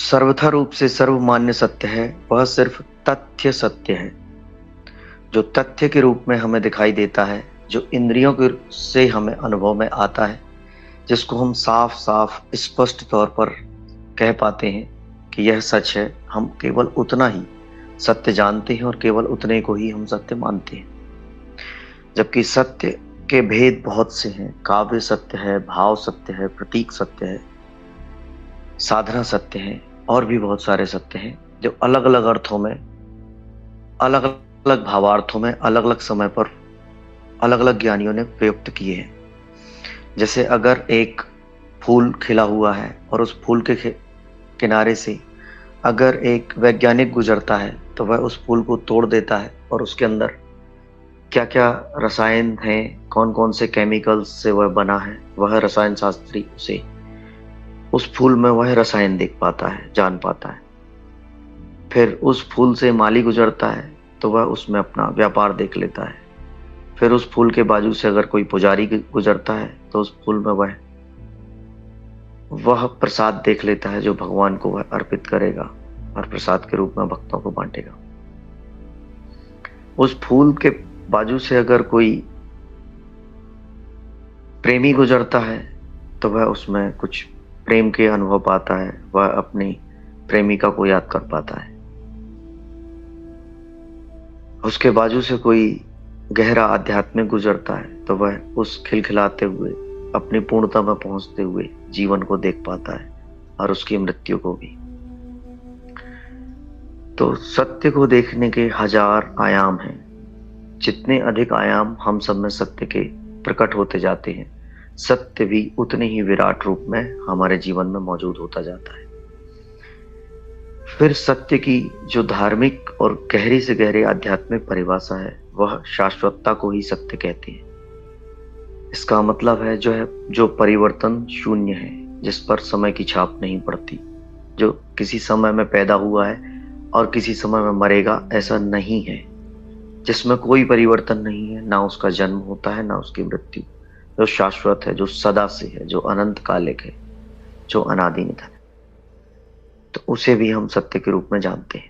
सर्वथा रूप से सर्वमान्य सत्य है, वह सिर्फ तथ्य सत्य है, जो तथ्य के रूप में हमें दिखाई देता है, जो इंद्रियों के से हमें अनुभव में आता है, जिसको हम साफ साफ स्पष्ट तौर पर कह पाते हैं कि यह सच है। हम केवल उतना ही सत्य जानते हैं और केवल उतने को ही हम सत्य मानते हैं। जबकि सत्य के भेद बहुत से हैं। काव्य सत्य है, भाव सत्य है, प्रतीक सत्य है, साधना सत्य है, और भी बहुत सारे सत्य हैं जो अलग अलग अर्थों में, अलग अलग भावार्थों में, अलग अलग समय पर अलग अलग ज्ञानियों ने प्रयुक्त किए हैं। जैसे अगर एक फूल खिला हुआ है और उस फूल के किनारे से अगर एक वैज्ञानिक गुजरता है तो वह उस फूल को तोड़ देता है और उसके अंदर क्या क्या रसायन हैं, कौन कौन से केमिकल्स से वह बना है, वह रसायन शास्त्री उसे उस फूल में वह रसायन देख पाता है, जान पाता है। फिर उस फूल से माली गुजरता है तो वह उसमें अपना व्यापार देख लेता है। फिर उस फूल के बाजू से अगर कोई पुजारी गुजरता है तो उस फूल में वह प्रसाद देख लेता है जो भगवान को वह अर्पित करेगा और प्रसाद के रूप में भक्तों को बांटेगा। उस फूल के बाजू से अगर कोई प्रेमी गुजरता है तो वह उसमें कुछ प्रेम के अनुभव पाता है, वह अपनी प्रेमिका को याद कर पाता है। उसके बाजू से कोई गहरा आध्यात्मिक गुजरता है तो वह उस खिलखिलाते हुए, अपनी पूर्णता में पहुंचते हुए जीवन को देख पाता है और उसकी मृत्यु को भी। तो सत्य को देखने के हजार आयाम हैं। जितने अधिक आयाम हम सब में सत्य के प्रकट होते जाते हैं, सत्य भी उतने ही विराट रूप में हमारे जीवन में मौजूद होता जाता है। फिर सत्य की जो धार्मिक और गहरी से गहरी आध्यात्मिक परिभाषा है, वह शाश्वतता को ही सत्य कहती है। इसका मतलब है जो परिवर्तन शून्य है, जिस पर समय की छाप नहीं पड़ती, जो किसी समय में पैदा हुआ है और किसी समय में मरेगा, ऐसा नहीं है, जिसमें कोई परिवर्तन नहीं है, ना उसका जन्म होता है ना उसकी मृत्यु, जो शाश्वत है, जो सदा से है, जो अनंत कालिक है, जो अनादि निधन है। तो उसे भी हम सत्य के रूप में जानते हैं।